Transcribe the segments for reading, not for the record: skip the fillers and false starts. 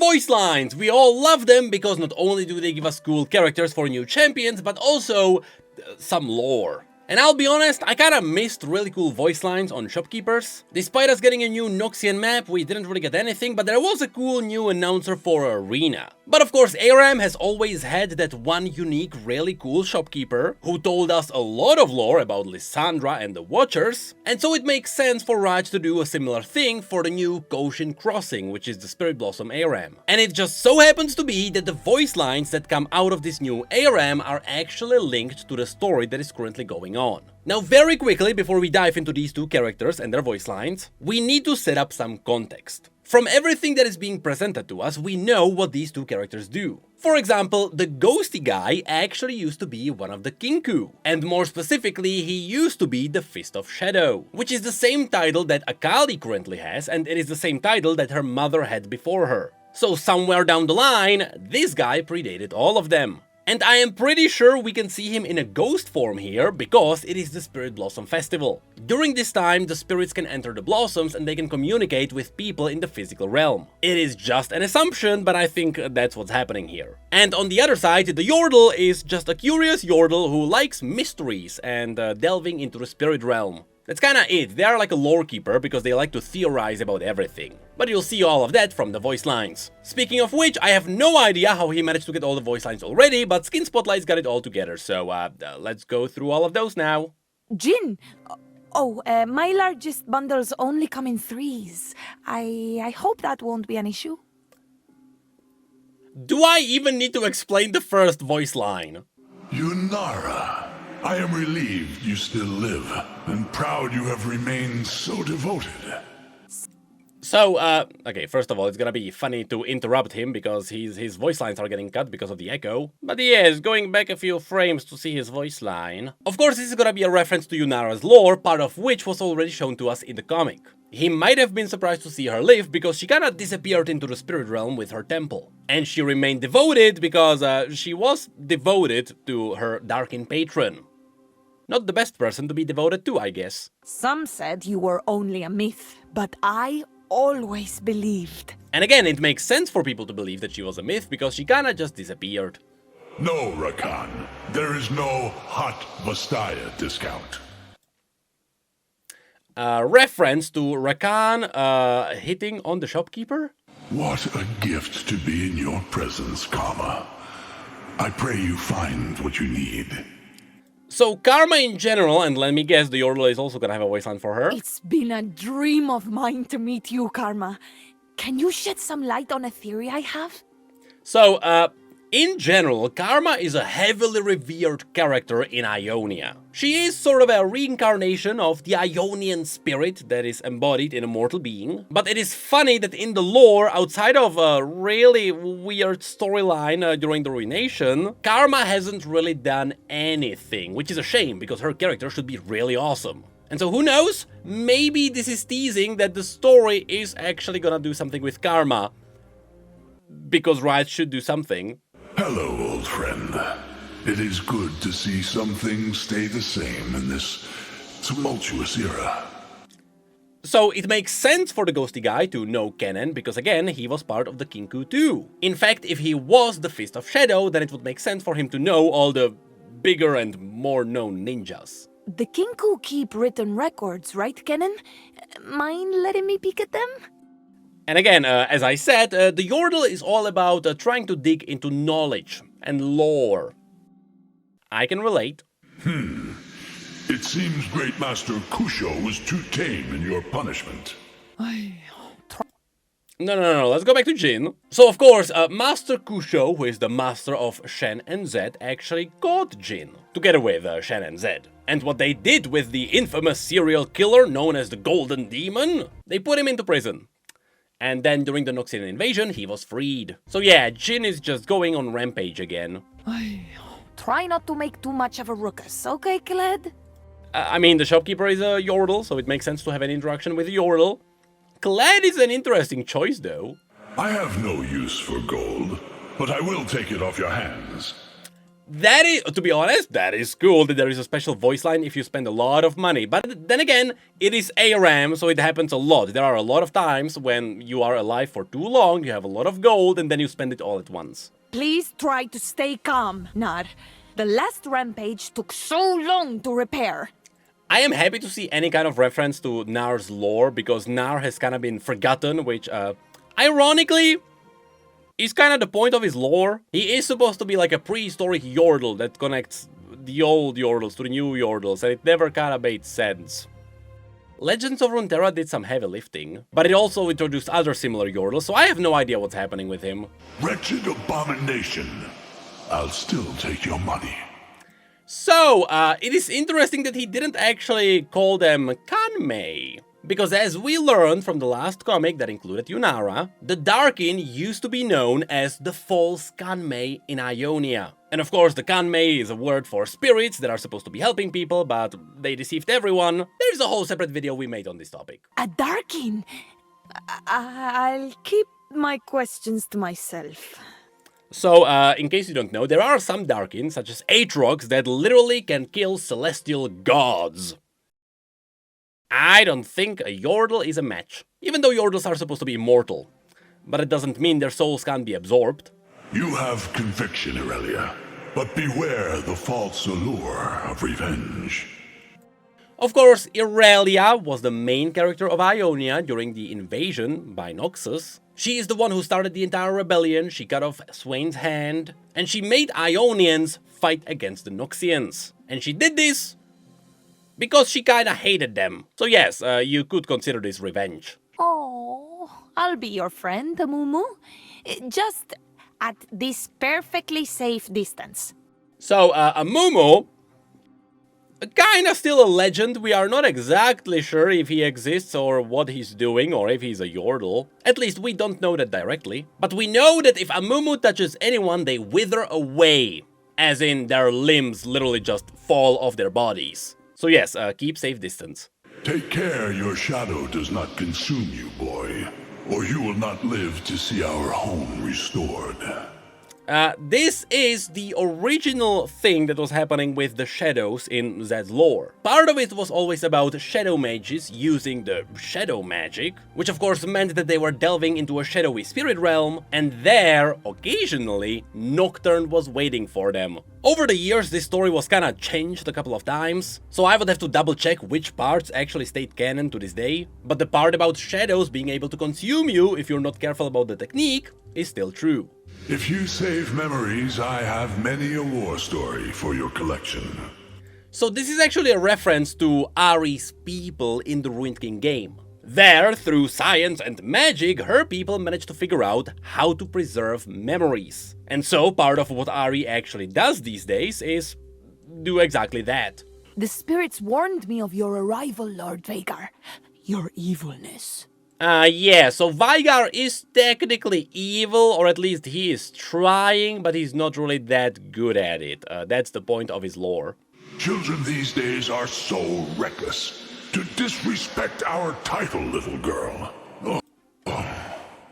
Voice lines! We all love them because not only do they give us cool characters for new champions, but also some lore. And I'll be honest, I kinda missed really cool voice lines on Shopkeepers. Despite us getting a new Noxian map, we didn't really get anything, but there was a cool new announcer for Arena. But of course, ARAM has always had that one unique, really cool shopkeeper who told us a lot of lore about Lysandra and the Watchers, and so it makes sense for Raj to do a similar thing for the new Koshin Crossing, which is the Spirit Blossom ARAM. And it just so happens to be that the voice lines that come out of this new ARAM are actually linked to the story that is currently going on. Now, very quickly, before we dive into these two characters and their voice lines, we need to set up some context. From everything that is being presented to us, we know what these two characters do. For example, the ghosty guy actually used to be one of the Kinku, and more specifically, he used to be the Fist of Shadow, which is the same title that Akali currently has, and it is the same title that her mother had before her. So somewhere down the line, this guy predated all of them. And I am pretty sure we can see him in a ghost form here, because it is the Spirit Blossom Festival. During this time, the spirits can enter the blossoms and they can communicate with people in the physical realm. It is just an assumption, but I think that's what's happening here. And on the other side, the Yordle is just a curious Yordle who likes mysteries and delving into the spirit realm. That's kinda it, they are like a lore keeper because they like to theorize about everything. But you'll see all of that from the voice lines. Speaking of which, I have no idea how he managed to get all the voice lines already, but Skin Spotlight's got it all together, so let's go through all of those now. Jin! My largest bundles only come in 3s. I hope that won't be an issue. Do I even need to explain the first voice line? Yunara, I am relieved you still live, and proud you have remained so devoted. So, okay, first of all, it's gonna be funny to interrupt him because his voice lines are getting cut because of the echo. But yes, going back a few frames to see his voice line. Of course, this is gonna be a reference to Yunara's lore, part of which was already shown to us in the comic. He might have been surprised to see her live because she kinda disappeared into the spirit realm with her temple. And she remained devoted because she was devoted to her Darkin patron. Not the best person to be devoted to, I guess. Some said you were only a myth, but I always believed. And again, it makes sense for people to believe that she was a myth because she kinda just disappeared. No, Rakan. There is no hot Vastaya discount. Reference to Rakan hitting on the shopkeeper? What a gift to be in your presence, Karma. I pray you find what you need. So Karma in general, and let me guess, the Yordle is also gonna have a voice line for her. It's been a dream of mine to meet you, Karma. Can you shed some light on a theory I have? So, in general, Karma is a heavily revered character in Ionia. She is sort of a reincarnation of the Ionian spirit that is embodied in a mortal being. But it is funny that in the lore, outside of a really weird storyline during the Ruination, Karma hasn't really done anything, which is a shame because her character should be really awesome. And so who knows? Maybe this is teasing that the story is actually gonna do something with Karma. Because Riot should do something. Hello, old friend. It is good to see some things stay the same in this tumultuous era. So it makes sense for the ghosty guy to know canon, because again, he was part of the Kinku too. In fact, if he was the Fist of Shadow, then it would make sense for him to know all the bigger and more known ninjas. The Kinku keep written records, right, Kennen? Mind letting me peek at them? And again, as I said, the Yordle is all about trying to dig into knowledge and lore. I can relate. It seems Great Master Kusho was too tame in your punishment. No, let's go back to Jin. So of course, Master Kusho, who is the master of Shen and Zed, actually caught Jin, together with Shen and Zed. And what they did with the infamous serial killer known as the Golden Demon, they put him into prison. And then during the Noxian invasion, he was freed. So yeah, Jin is just going on rampage again. Try not to make too much of a ruckus, okay, Kled? I mean, the shopkeeper is a Yordle, so it makes sense to have an interaction with a Yordle. Kled is an interesting choice, though. I have no use for gold, but I will take it off your hands. That is, to be honest, that is cool that there is a special voice line if you spend a lot of money. But then again, it is ARAM, so it happens a lot. There are a lot of times when you are alive for too long, you have a lot of gold, and then you spend it all at once. Please try to stay calm, Nar. The last rampage took so long to repair. I am happy to see any kind of reference to Nar's lore, because Nar has kind of been forgotten, which, ironically, is kind of the point of his lore. He is supposed to be like a prehistoric Yordle that connects the old Yordles to the new Yordles, and it never kind of made sense. Legends of Runeterra did some heavy lifting, but it also introduced other similar Yordles, so I have no idea what's happening with him. Wretched abomination. I'll still take your money. So, it is interesting that he didn't actually call them Kanmei. Because as we learned from the last comic that included Yunara, the Darkin used to be known as the false Kanmei in Ionia. And of course, the Kanmei is a word for spirits that are supposed to be helping people, but they deceived everyone. There's a whole separate video we made on this topic. A Darkin? I'll keep my questions to myself. So, in case you don't know, there are some Darkins, such as Aatrox, that literally can kill celestial gods. I don't think a Yordle is a match, even though Yordles are supposed to be immortal. But it doesn't mean their souls can't be absorbed. You have conviction, Irelia, but beware the false allure of revenge. Of course, Irelia was the main character of Ionia during the invasion by Noxus. She is the one who started the entire rebellion, she cut off Swain's hand, and she made Ionians fight against the Noxians. And she did this because she kinda hated them. So yes, you could consider this revenge. Oh, I'll be your friend, Amumu. Just at this perfectly safe distance. So, Amumu, kinda still a legend. We are not exactly sure if he exists or what he's doing or if he's a Yordle. At least we don't know that directly. But we know that if Amumu touches anyone, they wither away. As in, their limbs literally just fall off their bodies. So yes, keep safe distance. Take care your shadow does not consume you, boy, or you will not live to see our home restored. This is the original thing that was happening with the shadows in Zed's lore. Part of it was always about shadow mages using the shadow magic, which of course meant that they were delving into a shadowy spirit realm, and there, occasionally, Nocturne was waiting for them. Over the years, this story was kinda changed a couple of times, so I would have to double check which parts actually stayed canon to this day, but the part about shadows being able to consume you if you're not careful about the technique is still true. If you save memories, I have many a war story for your collection. So this is actually a reference to Ari's people in the Ruined King game. There, through science and magic, her people managed to figure out how to preserve memories. And so part of what Ari actually does these days is do exactly that. The spirits warned me of your arrival, Lord Vagar. Your evilness. Yeah, so Vygar is technically evil, or at least he is trying, but he's not really that good at it. That's the point of his lore. Children these days are so reckless. To disrespect our title, little girl.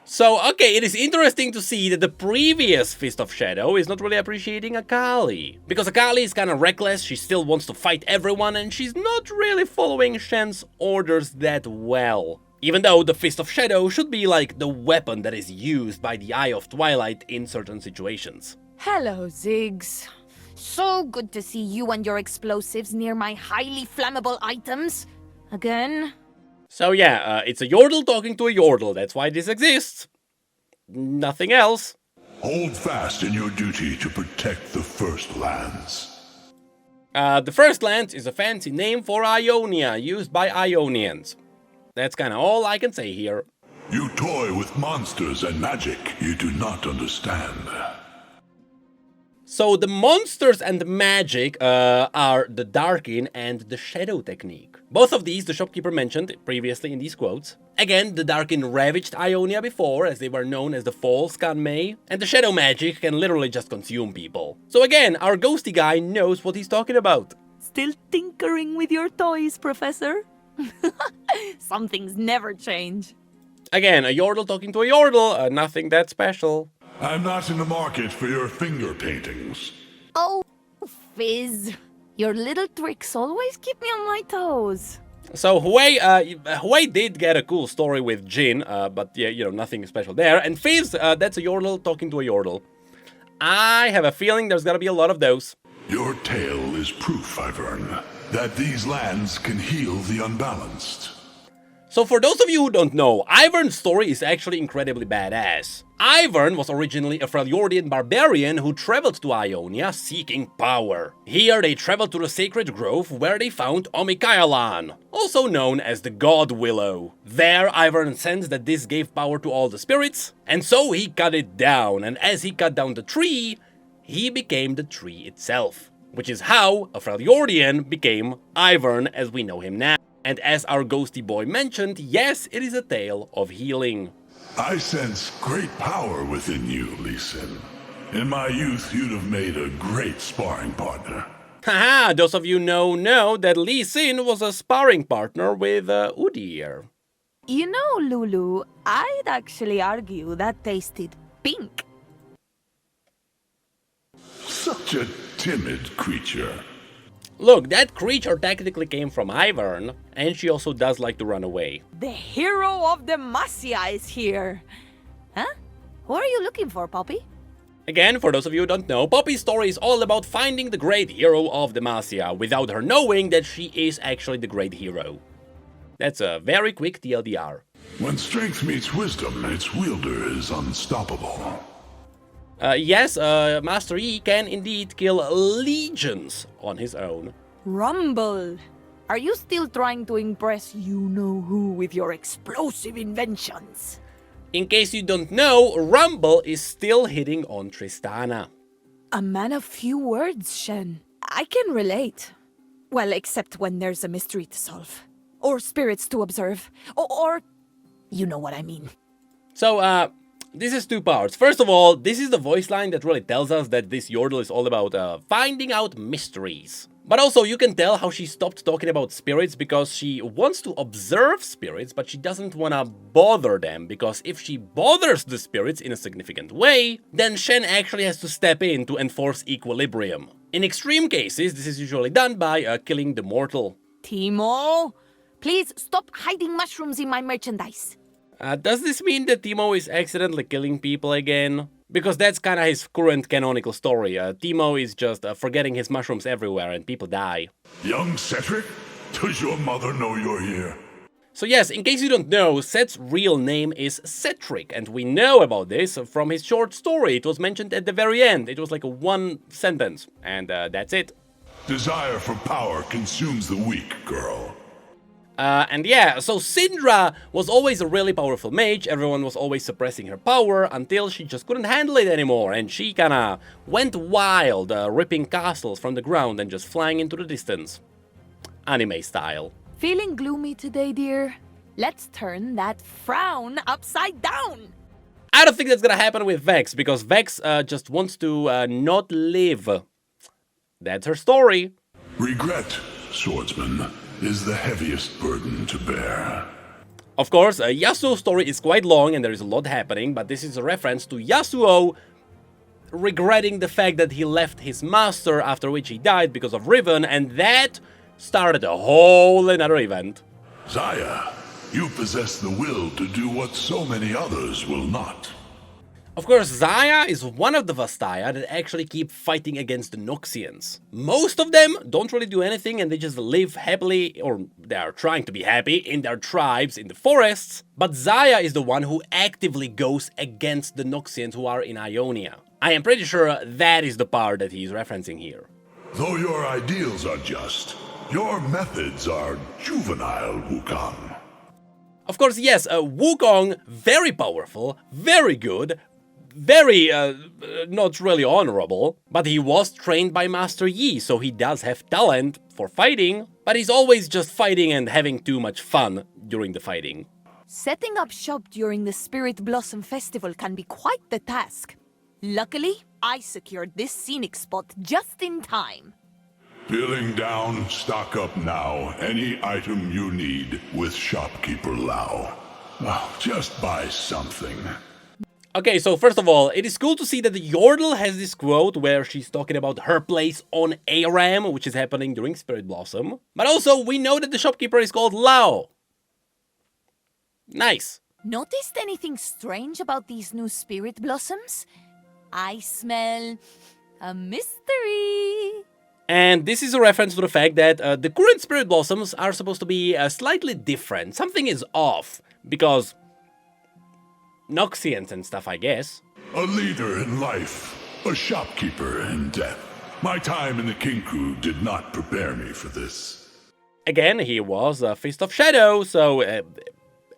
So, okay, it is interesting to see that the previous Fist of Shadow is not really appreciating Akali. Because Akali is kinda reckless, she still wants to fight everyone, and she's not really following Shen's orders that well. Even though the Fist of Shadow should be like the weapon that is used by the Eye of Twilight in certain situations. Hello, Ziggs. So good to see you and your explosives near my highly flammable items. Again? So yeah, it's a Yordle talking to a Yordle, that's why this exists. Nothing else. Hold fast in your duty to protect the First Lands. The First Lands is a fancy name for Ionia, used by Ionians. That's kinda all I can say here. You toy with monsters and magic you do not understand. So the monsters and magic are the Darkin and the Shadow technique. Both of these the Shopkeeper mentioned previously in these quotes. Again, the Darkin ravaged Ionia before, as they were known as the false Kanmei, and the Shadow magic can literally just consume people. So again, our ghosty guy knows what he's talking about. Still tinkering with your toys, Professor? Some things never change. Again, a Yordle talking to a Yordle, nothing that special. I'm not in the market for your finger paintings. Oh, Fizz. Your little tricks always keep me on my toes. So Hui did get a cool story with Jin, but yeah, you know, nothing special there. And Fizz, that's a Yordle talking to a Yordle. I have a feeling there's gonna be a lot of those. Your tale is proof, Ivern, that these lands can heal the unbalanced. So for those of you who don't know, Ivern's story is actually incredibly badass. Ivern was originally a Freljordian barbarian who traveled to Ionia seeking power. Here they traveled to the Sacred Grove where they found Omikayalan, also known as the God Willow. There Ivern sensed that this gave power to all the spirits, and so he cut it down, and as he cut down the tree, he became the tree itself. Which is how a Freljordian became Ivern as we know him now. And as our ghosty boy mentioned, yes, it is a tale of healing. I sense great power within you, Lee Sin. In my youth, you'd have made a great sparring partner. Haha, those of you know that Lee Sin was a sparring partner with Udyr. You know, Lulu, I'd actually argue that tasted pink. Such a timid creature. Look, that creature technically came from Ivern, and she also does like to run away. The hero of Demacia is here. Huh? Who are you looking for, Poppy? Again, for those of you who don't know, Poppy's story is all about finding the great hero of Demacia, without her knowing that she is actually the great hero. That's a very quick TLDR. When strength meets wisdom, its wielder is unstoppable. Yes, Master Yi can indeed kill legions on his own. Rumble. Are you still trying to impress you-know-who with your explosive inventions? In case you don't know, Rumble is still hitting on Tristana. A man of few words, Shen. I can relate. Well, except when there's a mystery to solve. Or spirits to observe. Or you know what I mean. So, this is two parts. First of all, this is the voice line that really tells us that this Yordle is all about finding out mysteries. But also, you can tell how she stopped talking about spirits because she wants to observe spirits, but she doesn't want to bother them, because if she bothers the spirits in a significant way, then Shen actually has to step in to enforce equilibrium. In extreme cases, this is usually done by killing the mortal. Timo, please stop hiding mushrooms in my merchandise. Does this mean that Timo is accidentally killing people again? Because that's kinda his current canonical story. Timo is just forgetting his mushrooms everywhere and people die. Young Cedric? Does your mother know you're here? So yes, in case you don't know, Set's real name is Cedric, and we know about this from his short story. It was mentioned at the very end. It was like a one sentence, and that's it. Desire for power consumes the weak, girl. And yeah, so Syndra was always a really powerful mage. Everyone was always suppressing her power until she just couldn't handle it anymore, and she kinda went wild, ripping castles from the ground and just flying into the distance. Anime style. Feeling gloomy today, dear? Let's turn that frown upside down! I don't think that's gonna happen with Vex, because Vex just wants to not live. That's her story. Regret, swordsman, is the heaviest burden to bear. Of course, Yasuo's story is quite long and there is a lot happening, but this is a reference to Yasuo regretting the fact that he left his master, after which he died because of Riven, and that started a whole another event. Zaya, you possess the will to do what so many others will not. Of course, Zaya is one of the Vastaya that actually keep fighting against the Noxians. Most of them don't really do anything and they just live happily, or they are trying to be happy, in their tribes in the forests, but Zaya is the one who actively goes against the Noxians who are in Ionia. I am pretty sure that is the part that he's referencing here. Though your ideals are just, your methods are juvenile, Wukong. Of course, yes, Wukong, very powerful, very good, very, not really honorable, but he was trained by Master Yi, so he does have talent for fighting, but he's always just fighting and having too much fun during the fighting. Setting up shop during the Spirit Blossom Festival can be quite the task. Luckily, I secured this scenic spot just in time. Peeling down, stock up now. Any item you need with Shopkeeper Lao. Oh, just buy something. Okay, so first of all, it is cool to see that the Yordle has this quote where she's talking about her place on Aram, which is happening during Spirit Blossom. But also, we know that the shopkeeper is called Lao. Nice. Noticed anything strange about these new spirit blossoms? I smell a mystery. And this is a reference to the fact that the current Spirit Blossoms are supposed to be slightly different. Something is off, because Noxians and stuff, I guess. A leader in life, a shopkeeper in death. My time in the Kinku did not prepare me for this. Again, he was a Fist of Shadow, so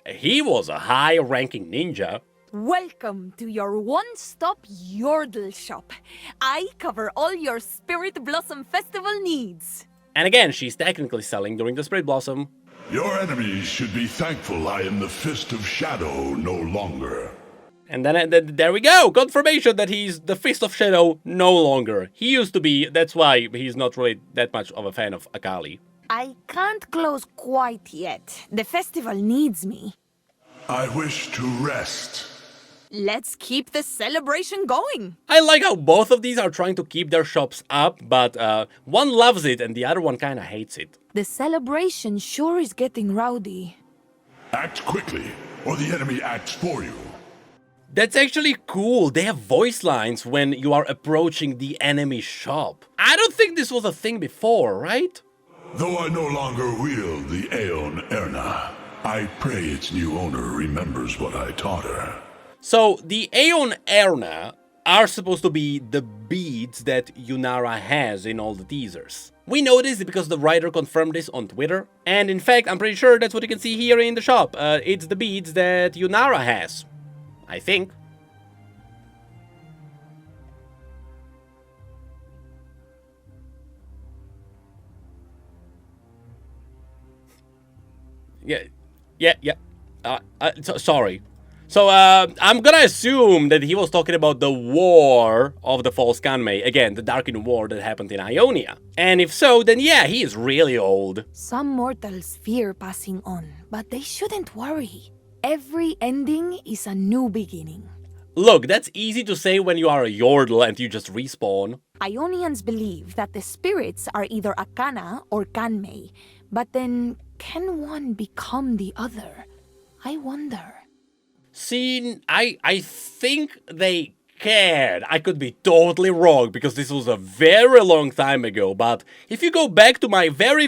he was a high-ranking ninja. Welcome to your one-stop Yordle shop. I cover all your Spirit Blossom Festival needs. And again, she's technically selling during the Spirit Blossom. Your enemies should be thankful I am the Fist of Shadow no longer. And then there we go! Confirmation that he's the Fist of Shadow no longer. He used to be, that's why he's not really that much of a fan of Akali. I can't close quite yet. The festival needs me. I wish to rest. Let's keep the celebration going. I like how both of these are trying to keep their shops up, but one loves it and the other one kinda hates it. The celebration sure is getting rowdy. Act quickly, or the enemy acts for you. That's actually cool. They have voice lines when you are approaching the enemy shop. I don't think this was a thing before, right? Though I no longer wield the Aeon Erna, I pray its new owner remembers what I taught her. So, the Aeon Erna are supposed to be the beads that Yunara has in all the teasers. We know this because the writer confirmed this on Twitter, and in fact, I'm pretty sure that's what you can see here in the shop. It's the beads that Yunara has. I think. Yeah. Sorry. So, I'm gonna assume that he was talking about the War of the False Kanmei. Again, the Darkened War that happened in Ionia. And if so, then yeah, he is really old. Some mortals fear passing on, but they shouldn't worry. Every ending is a new beginning. Look, that's easy to say when you are a Yordle and you just respawn. Ionians believe that the spirits are either Akana or Kanmei, but then can one become the other? I wonder. See, I think they can. I could be totally wrong because this was a very long time ago, but if you go back to my very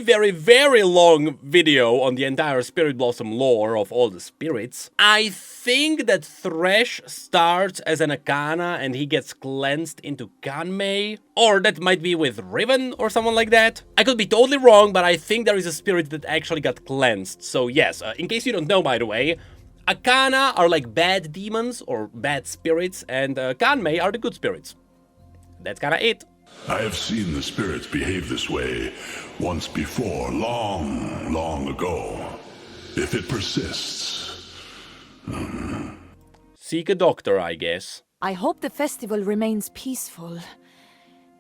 long video on the entire Spirit Blossom lore of all the spirits, I think that Thresh starts as an Akana and he gets cleansed into Kanmei, or that might be with Riven or someone like that. I could be totally wrong, but I think there is a spirit that actually got cleansed. So yes, in case you don't know, by the way, Akana are like bad demons or bad spirits, and Kanmei are the good spirits. That's kinda it. I have seen the spirits behave this way once before, long ago. If it persists... Seek a doctor, I guess. I hope the festival remains peaceful.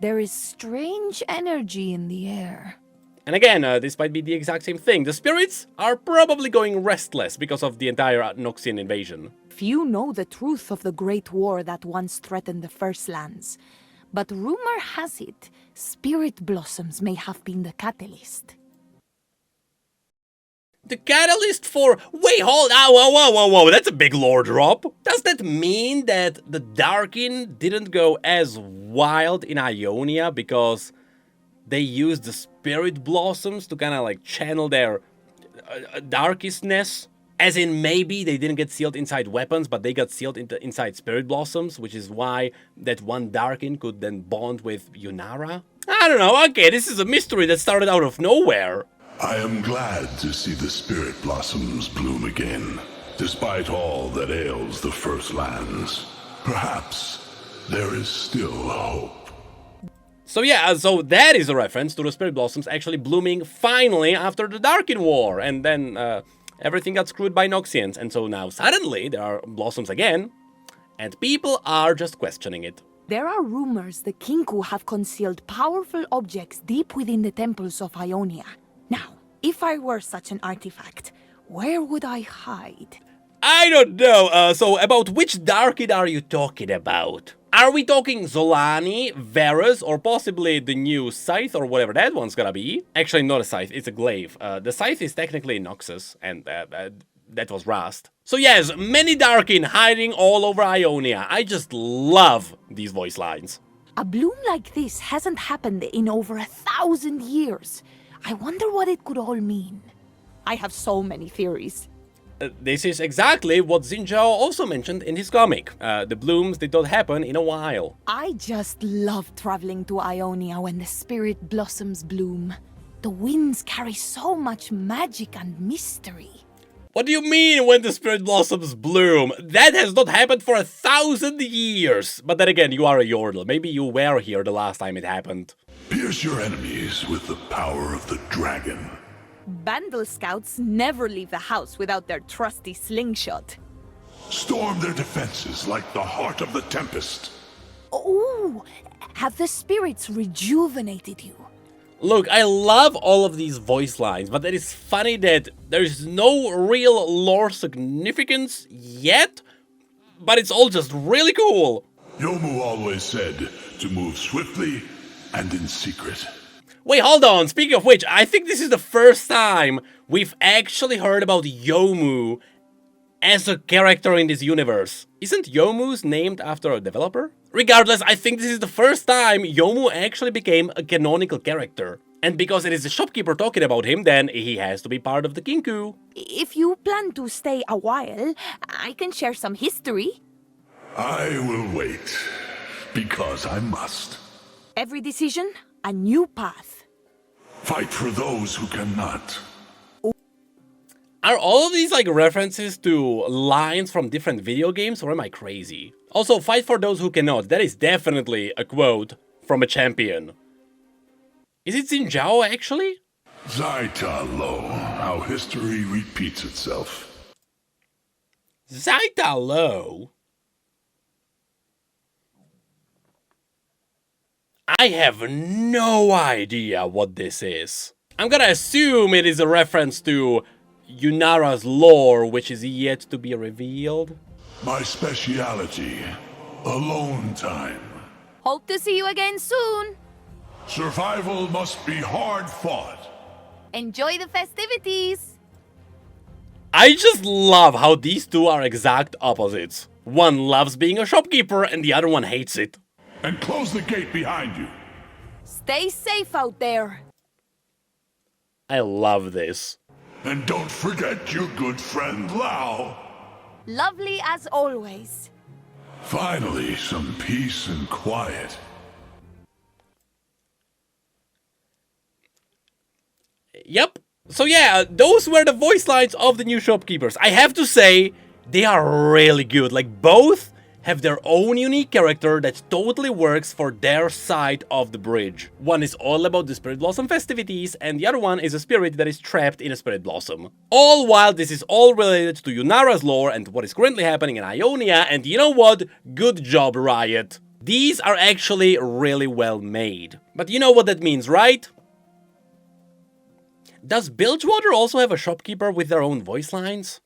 There is strange energy in the air. And again, this might be the exact same thing. The spirits are probably going restless because of the entire Noxian invasion. Few know the truth of the great war that once threatened the First Lands. But rumor has it, spirit blossoms may have been the catalyst. The catalyst for... Wait, hold on, whoa, that's a big lore drop. Does that mean that the Darkin didn't go as wild in Ionia because they used the spirit blossoms to kind of like channel their darkestness? As in, maybe they didn't get sealed inside weapons, but they got sealed inside spirit blossoms, which is why that one Darkin could then bond with Yunara? I don't know, okay, this is a mystery that started out of nowhere. I am glad to see the spirit blossoms bloom again, despite all that ails the First Lands. Perhaps there is still hope. So yeah, so that is a reference to the spirit blossoms actually blooming finally after the Darkin War, and then everything got screwed by Noxians, and so now suddenly there are blossoms again, and people are just questioning it. There are rumors the Kinku have concealed powerful objects deep within the temples of Ionia. Now, if I were such an artifact, where would I hide? I don't know. So about which Darkin are you talking about? Are we talking Zolani, Varus, or possibly the new Scythe, or whatever that one's gonna be? Actually, not a Scythe, it's a Glaive. The Scythe is technically Noxus, and that was Rust. So yes, many Darkin hiding all over Ionia. I just love these voice lines. A bloom like this hasn't happened in over 1,000 years. I wonder what it could all mean. I have so many theories. This is exactly what Xinjiao also mentioned in his comic. The blooms did not happen in a while. I just love traveling to Ionia when the spirit blossoms bloom. The winds carry so much magic and mystery. What do you mean when the spirit blossoms bloom? That has not happened for 1,000 years. But then again, you are a Yordle. Maybe you were here the last time it happened. Pierce your enemies with the power of the dragon. Bandle scouts never leave the house without their trusty slingshot. Storm their defenses like the heart of the tempest. Ooh, have the spirits rejuvenated you? Look, I love all of these voice lines, but it is funny that there is no real lore significance yet, but it's all just really cool. Yomu always said to move swiftly and in secret. Wait, hold on. Speaking of which, I think this is the first time we've actually heard about Yomu as a character in this universe. Isn't Yomu's named after a developer? Regardless, I think this is the first time Yomu actually became a canonical character. And because it is the shopkeeper talking about him, then he has to be part of the Kinku. If you plan to stay a while, I can share some history. I will wait, because I must. Every decision, a new path. Fight for those who cannot. Are all of these like references to lines from different video games, or am I crazy? Also, fight for those who cannot. That is definitely a quote from a champion. Is it Xinjiao actually? Zaita Lo, how history repeats itself. Zaita Lo? I have no idea what this is. I'm gonna assume it is a reference to Yunara's lore, which is yet to be revealed. My speciality, alone time. Hope to see you again soon. Survival must be hard fought. Enjoy the festivities. I just love how these two are exact opposites. One loves being a shopkeeper and the other one hates it. And close the gate behind you. Stay safe out there. I love this. And don't forget your good friend Lao. Lovely as always. Finally, some peace and quiet. Yep. So yeah, those were the voice lines of the new shopkeepers. I have to say, they are really good. Like, both have their own unique character that totally works for their side of the bridge. One is all about the Spirit Blossom festivities, and the other one is a spirit that is trapped in a Spirit Blossom. All while this is all related to Yunara's lore and what is currently happening in Ionia, and you know what? Good job, Riot. These are actually really well made. But you know what that means, right? Does Bilgewater also have a shopkeeper with their own voice lines?